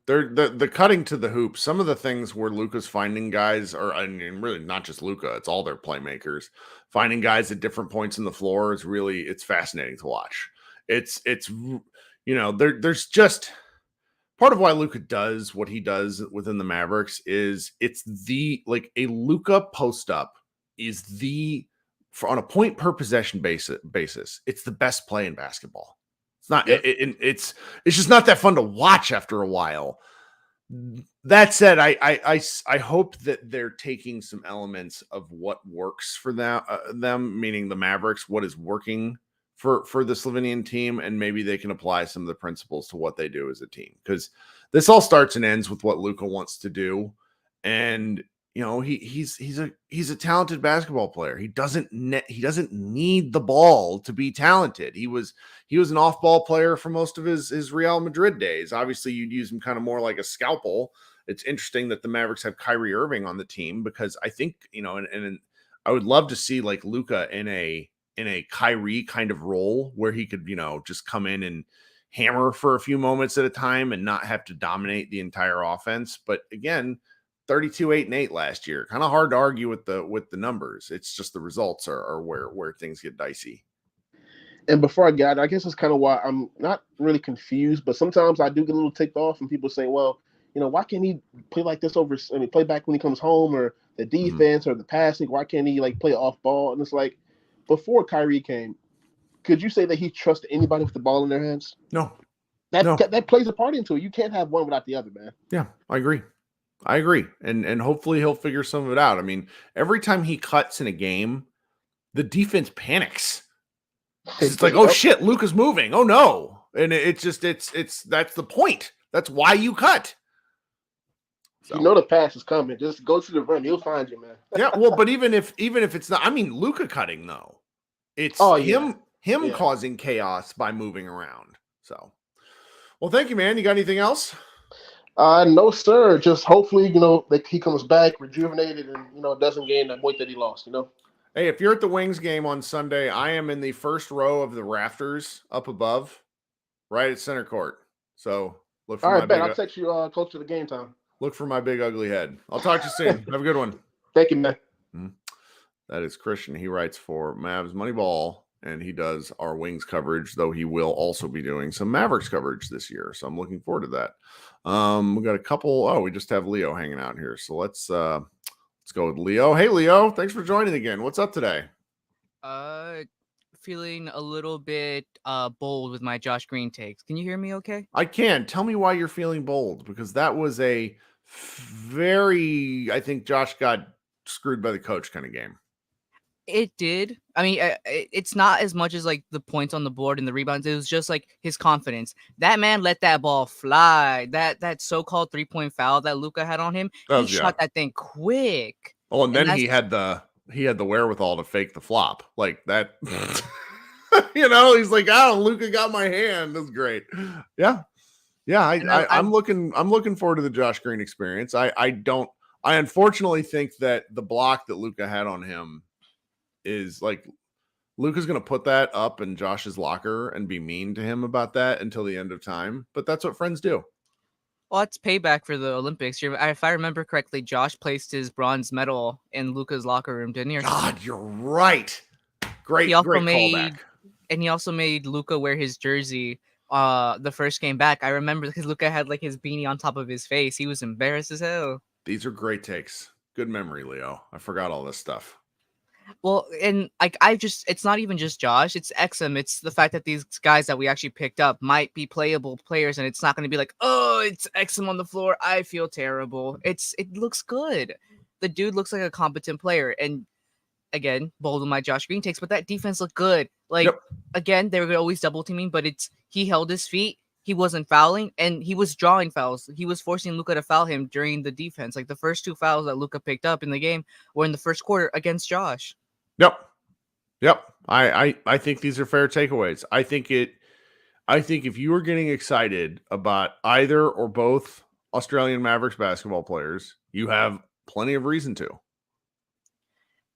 They're the cutting to the hoop. Some of the things where Luka's finding guys, or I mean, really not just Luka, it's all their playmakers finding guys at different points in the floor is really it's fascinating to watch. It's you know there's just part of why Luka does what he does within the Mavericks is it's the like a Luka post up is on a point per possession basis. It's the best play in basketball. It's not. Yep. It's just not that fun to watch after a while. That said, I hope that they're taking some elements of what works for them, meaning the Mavericks, what is working for the Slovenian team, and maybe they can apply some of the principles to what they do as a team. Because this all starts and ends with what Luka wants to do, and you know he's a talented basketball player. He doesn't need the ball to be talented. He was an off-ball player for most of his Real Madrid days. Obviously, you'd use him kind of more like a scalpel. It's interesting that the Mavericks have Kyrie Irving on the team because I think and I would love to see like Luka in a Kyrie kind of role where he could just come in and hammer for a few moments at a time and not have to dominate the entire offense. But again, 32, 8, and 8 last year. Kind of hard to argue with the numbers. It's just the results are where things get dicey. And before I got it, I guess it's kind of why I'm not really confused, but sometimes I do get a little ticked off and people say, well, why can't he play like this play back when he comes home, or the defense or the passing? Why can't he like play off ball? And it's like, before Kyrie came, could you say that he trusted anybody with the ball in their hands? No. That plays a part into it. You can't have one without the other, man. Yeah, I agree. And hopefully he'll figure some of it out. I mean, every time he cuts in a game, the defense panics. It's like, oh shit, Luka's moving. Oh no. And it's that's the point. That's why you cut. So. You know the pass is coming. Just go to the rim. He'll find you, man. Yeah, well, but even if it's not, I mean, Luka cutting though. It's him causing chaos by moving around. So, well, thank you, man. You got anything else? No, sir. Just hopefully, that he comes back rejuvenated and, doesn't gain that weight that he lost, Hey, if you're at the Wings game on Sunday, I am in the first row of the rafters up above, right at center court. So look for all right, Ben. I'll text you close to the game time. Look for my big ugly head. I'll talk to you soon. Have a good one. Thank you, man. That is Christian. He writes for Mavs Moneyball, and he does our Wings coverage, though he will also be doing some Mavericks coverage this year. So I'm looking forward to that. We got a couple. Oh, we just have Leo hanging out here. So let's Let's go with Leo. Hey, Leo. Thanks for joining again. What's up today? Feeling a little bit bold with my Josh Green takes. Can you hear me okay? I can. Tell me why you're feeling bold, because that was a very, I think Josh got screwed by the coach kind of game. It did. I mean, it's not as much as like the points on the board and the rebounds. It was just like his confidence. That man let that ball fly. That so-called 3-point foul that Luka had on him, he shot that thing quick. Oh, and then he had the wherewithal to fake the flop like that. He's like, Luka got my hand. That's great. Yeah. I'm looking forward to the Josh Green experience. I unfortunately think that the block that Luka had on him is like, Luka's going to put that up in Josh's locker and be mean to him about that until the end of time. But that's what friends do. Well, it's payback for the Olympics. If I remember correctly, Josh placed his bronze medal in Luka's locker room, didn't he? God, you're right. Great callback. And he also made Luka wear his jersey the first game back. I remember because Luka had like his beanie on top of his face. He was embarrassed as hell. These are great takes. Good memory, Leo. I forgot all this stuff. Well, and like it's not even just Josh, it's Exum. It's the fact that these guys that we actually picked up might be playable players, and it's not going to be like, oh, it's Exum on the floor, I feel terrible. It looks good. The dude looks like a competent player, and again, bold with my Josh Green takes, but that defense looked good. Like again, they were always double teaming, but he held his feet. He wasn't fouling, and he was drawing fouls. He was forcing Luka to foul him during the defense. Like the first 2 fouls that Luka picked up in the game were in the first quarter against Josh. Yep. I think these are fair takeaways. I think if you were getting excited about either or both Australian Mavericks basketball players, you have plenty of reason to.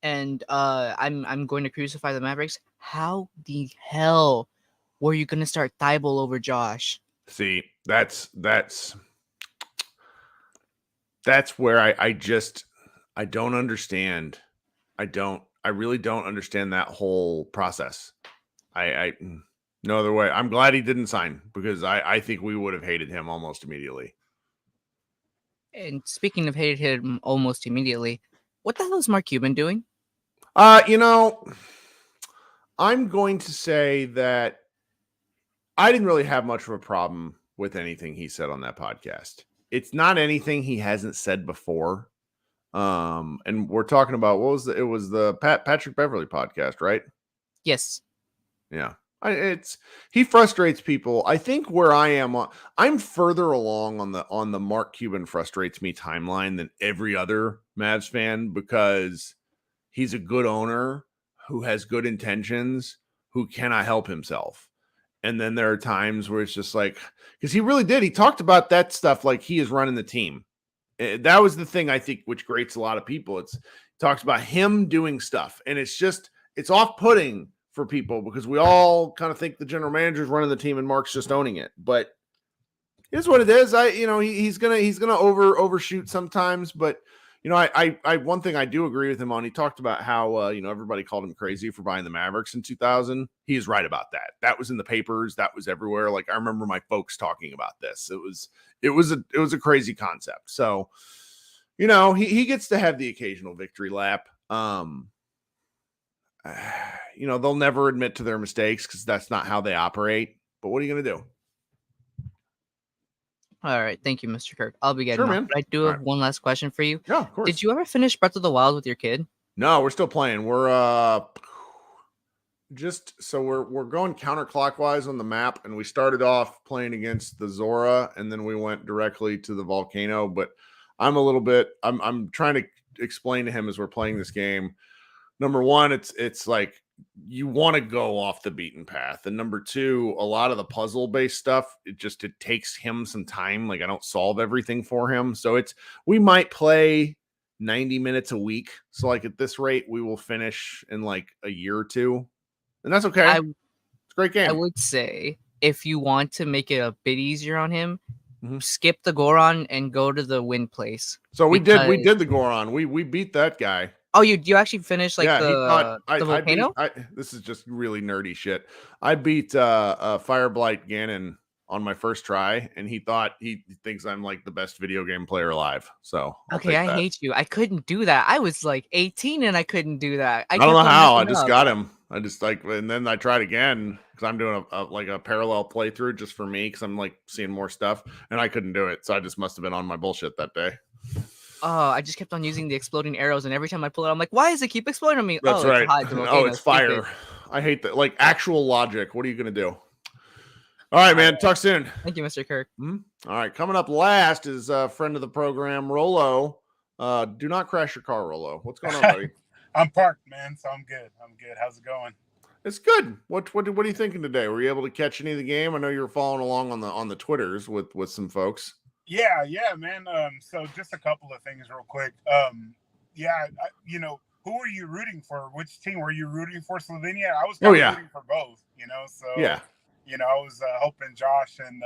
And I'm going to crucify the Mavericks. How the hell were you going to start Thibault over Josh? See, that's where I don't understand. I really don't understand that whole process. I no other way. I'm glad he didn't sign, because I think we would have hated him almost immediately. And speaking of hated him almost immediately, what the hell is Mark Cuban doing? I'm going to say that I didn't really have much of a problem with anything he said on that podcast. It's not anything he hasn't said before. And we're talking about it was the Patrick Beverly podcast, right? Yes. Yeah. He frustrates people. I think where I am, I'm further along on the Mark Cuban frustrates me timeline than every other Mavs fan, because he's a good owner who has good intentions, who cannot help himself. And then there are times where it's just like, because he really did. He talked about that stuff like he is running the team. That was the thing, I think, which grates a lot of people. It talks about him doing stuff, and it's off-putting for people, because we all kind of think the general manager's running the team and Mark's just owning it. But here's what it is. He's gonna overshoot sometimes, but I one thing I do agree with him on. He talked about how everybody called him crazy for buying the Mavericks in 2000. He is right about that. That was in the papers. That was everywhere. Like, I remember my folks talking about this. It was a crazy concept. So, he gets to have the occasional victory lap. They'll never admit to their mistakes, because that's not how they operate. But what are you going to do? All right. Thank you, Mr. Kirk. I'll be getting man. But I do have one last question for you. Yeah, of course. Did you ever finish Breath of the Wild with your kid? No, we're still playing. We're we're going counterclockwise on the map, and we started off playing against the Zora, and then we went directly to the volcano. But I'm trying to explain to him as we're playing this game. Number one, it's like you want to go off the beaten path, and number two, a lot of the puzzle based stuff, it takes him some time. Like, I don't solve everything for him, so we might play 90 minutes a week. So like at this rate, we will finish in like a year or two, and that's okay. It's a great game. I would say if you want to make it a bit easier on him, skip the Goron and go to the Wind place. So we did the Goron. We beat that guy. Oh, you actually finished like the volcano? This is just really nerdy shit. I beat Fireblight Ganon on my first try, and he thinks I'm like the best video game player alive. So I'll Okay, take I that. hate you. I couldn't do that. I was like 18 and I couldn't do that. I don't know kept on how. I messing just up. got him. I just and then I tried again because I'm doing a parallel playthrough just for me because I'm like seeing more stuff, and I couldn't do it. So I just must have been on my bullshit that day. Oh, I just kept on using the exploding arrows, and every time I pull it, I'm like, why does it keep exploding on me? That's oh, right. It's hide the volcano. Oh, it's fire. Stupid. I hate that. Like actual logic. What are you gonna do? All right, man. Talk soon. Thank you, Mr. Kirk. All right. Coming up last is a friend of the program, Rolo. Do not crash your car, Rolo. What's going on, buddy? I'm parked, man, so I'm good. How's it going? It's good. What are you thinking today? Were you able to catch any of the game? I know you were following along on the Twitters with some folks. Yeah, man. So just a couple of things real quick. Who were you rooting for? Which team were you rooting for? Slovenia? I was kind of rooting for both. So yeah. I was hoping Josh and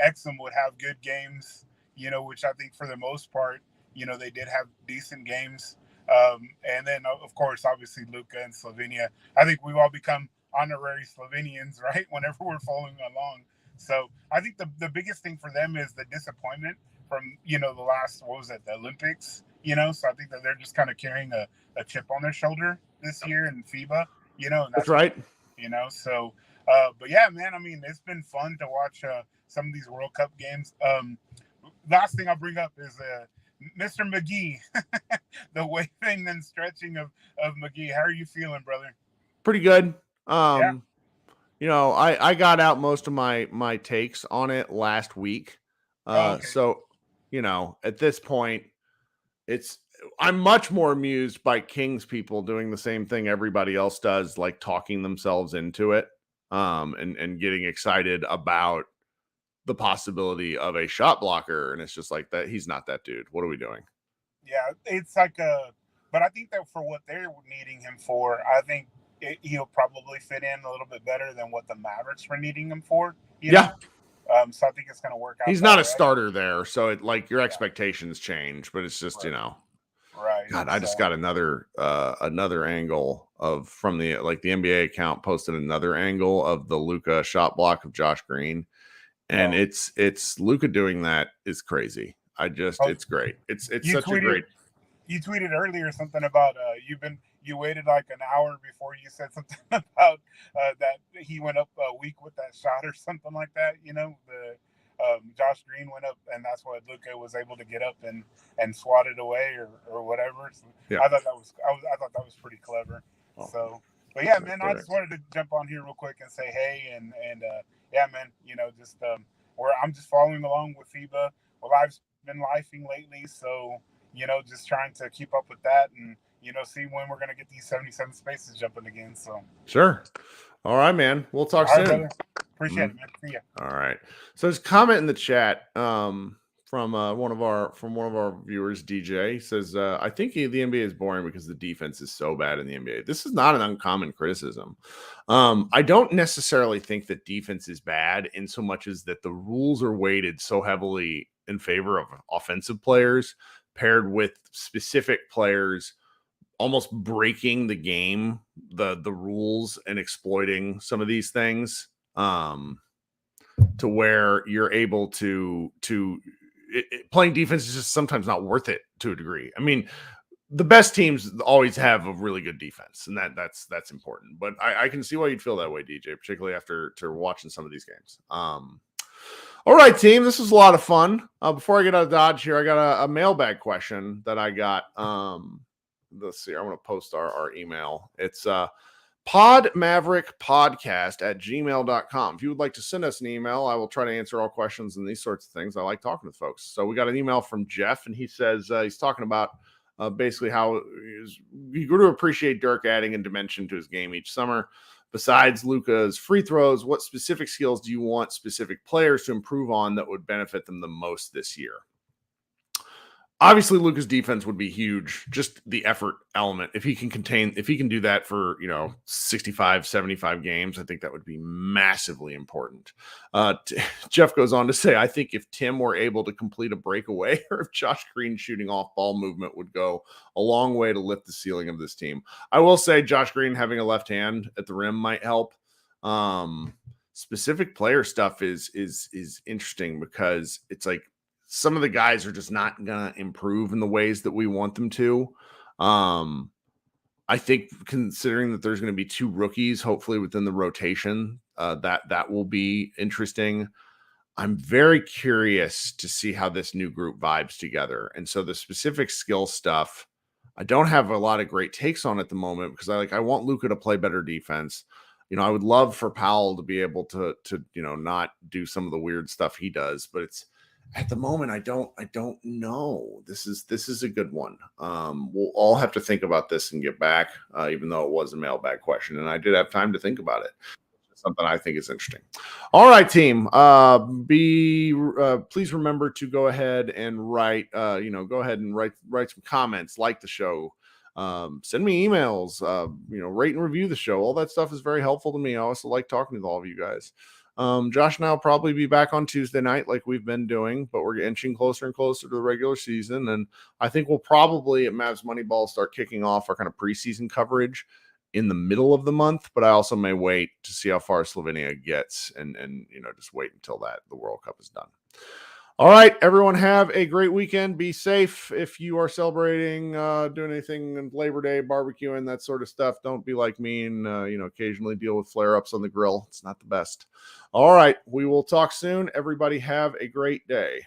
Exum would have good games. Which I think for the most part, they did have decent games. And then, of course, obviously, Luka and Slovenia. I think we've all become honorary Slovenians, right? Whenever we're following along. So I think the biggest thing for them is the disappointment from, the last, the Olympics, So I think that they're just kind of carrying a chip on their shoulder this year in FIBA, and that's right. So, but yeah, man, I mean, it's been fun to watch some of these World Cup games. Last thing I'll bring up is Mr. McGee, the waving and stretching of McGee. How are you feeling, brother? Pretty good. I got out most of my takes on it last week. Okay. So, at this point, I'm much more amused by Kings people doing the same thing everybody else does, like talking themselves into it, and getting excited about the possibility of a shot blocker. And it's just like that. He's not that dude. What are we doing? Yeah, it's like but I think that for what they're needing him for, I think he'll probably fit in a little bit better than what the Mavericks were needing him for. Yeah. So I think it's going to work out. He's not a starter there. So your expectations change, but it's just, Right. God, I just got another angle from the NBA account posted another angle of the Luka shot block of Josh Green. And it's Luka doing that is crazy. It's great. It's such a great. You tweeted earlier something about you waited like an hour before you said something about that he went up a week with that shot or something like that. Josh Green went up, and that's what Luka was able to get up and swat it away or whatever. So yeah. I thought that was pretty clever. Oh. So, but yeah, man, I just wanted to jump on here real quick and say hey, and yeah, man, I'm just following along with FIBA. Well, I've been lifing lately, so just trying to keep up with that and see when we're gonna get these 77 spaces jumping again. So sure. All right, man. We'll talk soon. Brother. Appreciate it, man. See ya. All right. So there's a comment in the chat from one of our viewers, DJ. He says, I think the NBA is boring because the defense is so bad in the NBA. This is not an uncommon criticism. I don't necessarily think that defense is bad in so much as that the rules are weighted so heavily in favor of offensive players paired with specific players almost breaking the game, the rules, and exploiting some of these things to where you're able to playing defense is just sometimes not worth it to a degree. I mean, the best teams always have a really good defense, and that's important. But I can see why you'd feel that way, DJ, particularly after watching some of these games. All right, team, this was a lot of fun. Before I get out of Dodge here, I got a mailbag question that I got. Let's see. I want to post our email. It's podmaverickpodcast@gmail.com. If you would like to send us an email, I will try to answer all questions and these sorts of things. I like talking with folks. So we got an email from Jeff, and he says he's talking about basically how he grew to appreciate Dirk adding a dimension to his game each summer. Besides Luka's free throws, what specific skills do you want specific players to improve on that would benefit them the most this year? Obviously, Luka's defense would be huge. Just the effort element. If he can do that for, 65, 75 games, I think that would be massively important. Jeff goes on to say, I think if Tim were able to complete a breakaway or if Josh Green shooting off ball movement would go a long way to lift the ceiling of this team. I will say Josh Green having a left hand at the rim might help. specific player stuff is interesting because it's like some of the guys are just not gonna improve in the ways that we want them to. I think considering that there's going to be 2 rookies, hopefully within the rotation, that will be interesting. I'm very curious to see how this new group vibes together. And so the specific skill stuff, I don't have a lot of great takes on at the moment because I want Luka to play better defense. I would love for Powell to be able to not do some of the weird stuff he does, but it's at the moment I don't know. This is a good one. We'll all have to think about this and get back, even though it was a mailbag question, and I did have time to think about it. Something I think is interesting. All right, team. Please remember to go ahead and write. Go ahead and write some comments, like the show. Send me emails. Rate and review the show. All that stuff is very helpful to me. I also like talking to all of you guys. Josh and I will probably be back on Tuesday night like we've been doing, but we're inching closer and closer to the regular season. And I think we'll probably at Mavs Moneyball start kicking off our kind of preseason coverage in the middle of the month, but I also may wait to see how far Slovenia gets and just wait until the World Cup is done. All right, everyone, have a great weekend. Be safe. If you are celebrating, doing anything in Labor Day, barbecuing, that sort of stuff, don't be like me and, occasionally deal with flare-ups on the grill. It's not the best. All right, we will talk soon. Everybody have a great day.